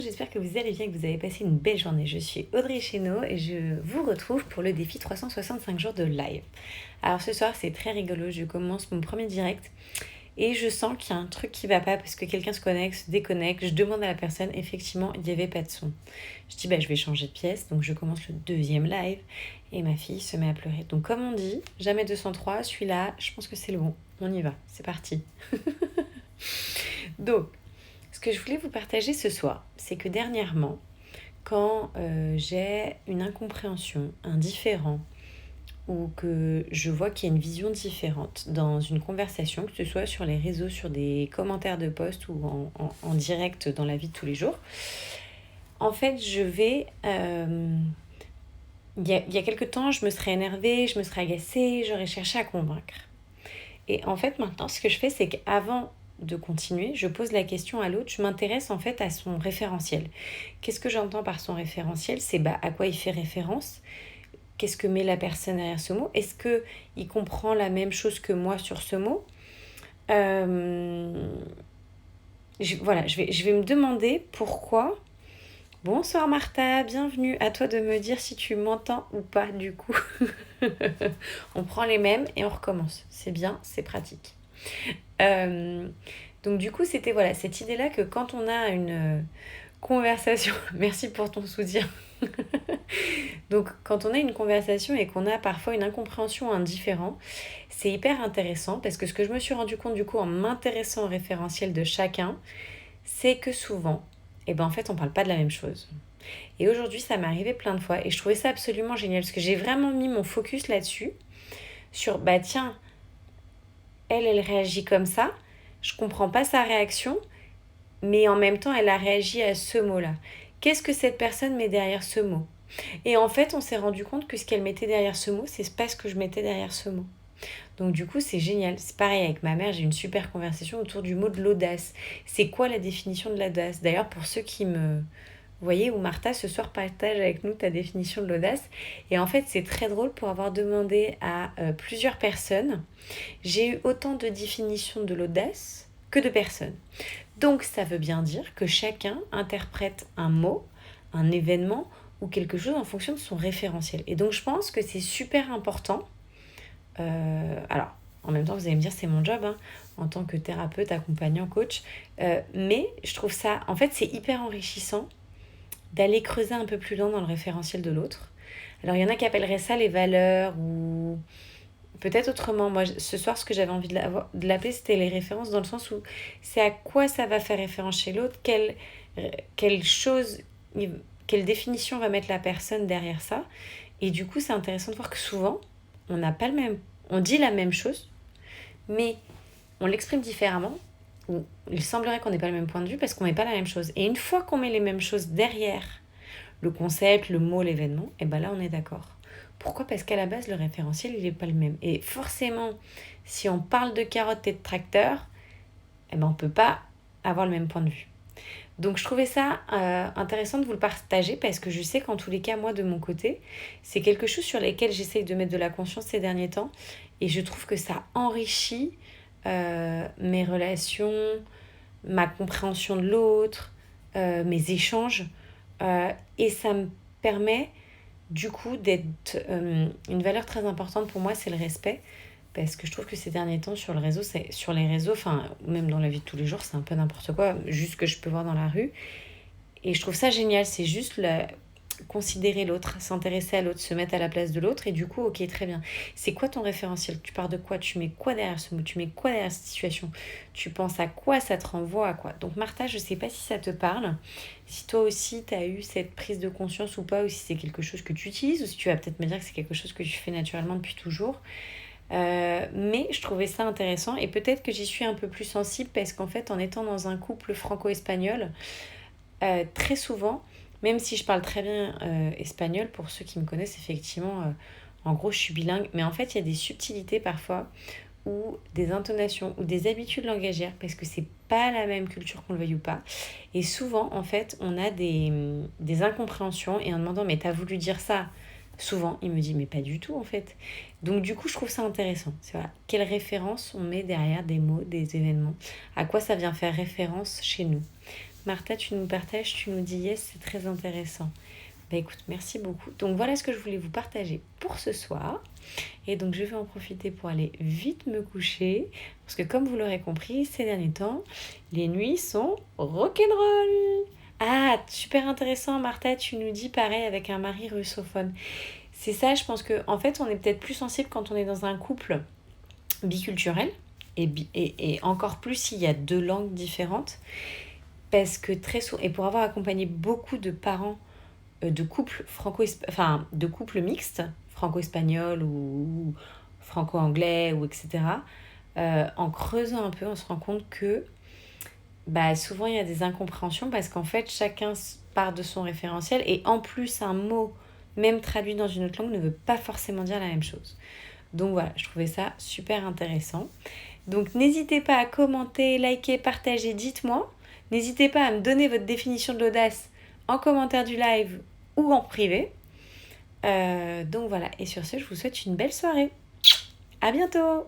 J'espère que vous allez bien, que vous avez passé une belle journée. Je suis Audrey Chénaud et je vous retrouve pour le défi 365 jours de live. Alors ce soir, c'est très rigolo. Je commence mon premier direct et je sens qu'il y a un truc qui va pas parce que quelqu'un se connecte, se déconnecte. Je demande à la personne, effectivement, il n'y avait pas de son. Je dis, je vais changer de pièce. Donc je commence le deuxième live et ma fille se met à pleurer. Donc comme on dit, jamais 203, celui-là, je pense que c'est le bon. On y va, c'est parti. Donc, ce que je voulais vous partager ce soir, c'est que dernièrement, quand j'ai une incompréhension, un différend, ou que je vois qu'il y a une vision différente dans une conversation, que ce soit sur les réseaux, sur des commentaires de posts ou en direct dans la vie de tous les jours, en fait, je vais... il y a quelque temps, je me serais énervée, je me serais agacée, j'aurais cherché à convaincre. Et en fait, maintenant, ce que je fais, c'est qu'avant de continuer, je pose la question à l'autre, je m'intéresse en fait à son référentiel. Qu'est-ce que j'entends par son référentiel? C'est à quoi il fait référence. Qu'est-ce que met la personne derrière ce mot? Est-ce qu'il comprend la même chose que moi sur ce mot? Voilà, je vais me demander pourquoi. Bonsoir Martha, bienvenue. À toi de me dire si tu m'entends ou pas du coup. On prend les mêmes et on recommence. C'est bien, c'est pratique. Donc du coup, c'était voilà cette idée-là que quand on a une conversation, merci pour ton soutien. Donc quand on a une conversation et qu'on a parfois une incompréhension ou un différend, c'est hyper intéressant parce que ce que je me suis rendu compte du coup en m'intéressant au référentiel de chacun, c'est que souvent, en fait, on parle pas de la même chose. Et aujourd'hui, ça m'est arrivé plein de fois et je trouvais ça absolument génial parce que j'ai vraiment mis mon focus là-dessus, sur tiens, elle réagit comme ça, je comprends pas sa réaction, mais en même temps, elle a réagi à ce mot-là. Qu'est-ce que cette personne met derrière ce mot? Et en fait, on s'est rendu compte que ce qu'elle mettait derrière ce mot, c'est pas ce que je mettais derrière ce mot. Donc du coup, c'est génial. C'est pareil avec ma mère, j'ai une super conversation autour du mot de l'audace. C'est quoi la définition de l'audace? D'ailleurs, pour ceux qui me... Vous voyez, où Martha, ce soir, partage avec nous ta définition de l'audace. Et en fait, c'est très drôle pour avoir demandé à plusieurs personnes. J'ai eu autant de définitions de l'audace que de personnes. Donc, ça veut bien dire que chacun interprète un mot, un événement ou quelque chose en fonction de son référentiel. Et donc, je pense que c'est super important. Alors, en même temps, vous allez me dire, c'est mon job, hein, en tant que thérapeute, accompagnant, coach. Mais je trouve ça, en fait, c'est hyper enrichissant d'aller creuser un peu plus loin dans le référentiel de l'autre. Alors, il y en a qui appelleraient ça les valeurs ou peut-être autrement. Moi, ce soir, ce que j'avais envie de l'appeler, c'était les références dans le sens où c'est à quoi ça va faire référence chez l'autre, quelle chose, quelle définition va mettre la personne derrière ça. Et du coup, c'est intéressant de voir que souvent, on n'a pas le même... On dit la même chose, mais on l'exprime différemment, ou il semblerait qu'on n'ait pas le même point de vue parce qu'on met pas la même chose. Et une fois qu'on met les mêmes choses derrière le concept, le mot, l'événement, et là, on est d'accord. Pourquoi? Parce qu'à la base, le référentiel, il n'est pas le même. Et forcément, si on parle de carottes et de tracteurs, on ne peut pas avoir le même point de vue. Donc je trouvais ça intéressant de vous le partager parce que je sais qu'en tous les cas, moi de mon côté, c'est quelque chose sur lequel j'essaye de mettre de la conscience ces derniers temps et je trouve que ça enrichit mes relations, ma compréhension de l'autre, mes échanges et ça me permet du coup d'être... une valeur très importante pour moi, c'est le respect. Parce que je trouve que ces derniers temps, sur les réseaux, enfin, même dans la vie de tous les jours, c'est un peu n'importe quoi, juste ce que je peux voir dans la rue. Et je trouve ça génial, c'est juste considérer l'autre, s'intéresser à l'autre, se mettre à la place de l'autre. Et du coup, ok, très bien. C'est quoi ton référentiel? Tu pars de quoi? Tu mets quoi derrière ce mot? Tu mets quoi derrière cette situation? Tu penses à quoi? Ça te renvoie à quoi? Donc Martha, je sais pas si ça te parle. Si toi aussi, tu as eu cette prise de conscience ou pas, ou si c'est quelque chose que tu utilises, ou si tu vas peut-être me dire que c'est quelque chose que tu fais naturellement depuis toujours. Mais je trouvais ça intéressant et peut-être que j'y suis un peu plus sensible parce qu'en fait en étant dans un couple franco-espagnol, très souvent, même si je parle très bien espagnol, pour ceux qui me connaissent effectivement, en gros je suis bilingue, mais en fait il y a des subtilités parfois ou des intonations ou des habitudes langagières parce que c'est pas la même culture qu'on le veuille ou pas. Et souvent en fait on a des incompréhensions et en demandant mais t'as voulu dire ça? Souvent, il me dit, mais pas du tout en fait. Donc du coup, je trouve ça intéressant. C'est voilà, quelle référence on met derrière des mots, des événements. À quoi ça vient faire référence chez nous. Martha, tu nous partages, tu nous dis yes, c'est très intéressant. Bah écoute, merci beaucoup. Donc voilà ce que je voulais vous partager pour ce soir. Et donc je vais en profiter pour aller vite me coucher. Parce que comme vous l'aurez compris, ces derniers temps, les nuits sont rock'n'roll. Ah, super intéressant, Martha, tu nous dis pareil avec un mari russophone. C'est ça, je pense que en fait, on est peut-être plus sensible quand on est dans un couple biculturel. Et encore plus s'il y a deux langues différentes. Parce que très souvent, et pour avoir accompagné beaucoup de parents de couples de couples mixtes, franco-espagnols ou franco-anglais ou etc. En creusant un peu, on se rend compte que bah, souvent il y a des incompréhensions parce qu'en fait chacun part de son référentiel et en plus un mot même traduit dans une autre langue ne veut pas forcément dire la même chose. Donc voilà, je trouvais ça super intéressant. Donc n'hésitez pas à commenter, liker, partager, dites-moi. N'hésitez pas à me donner votre définition de l'audace en commentaire du live ou en privé. Donc voilà, et sur ce, je vous souhaite une belle soirée. À bientôt!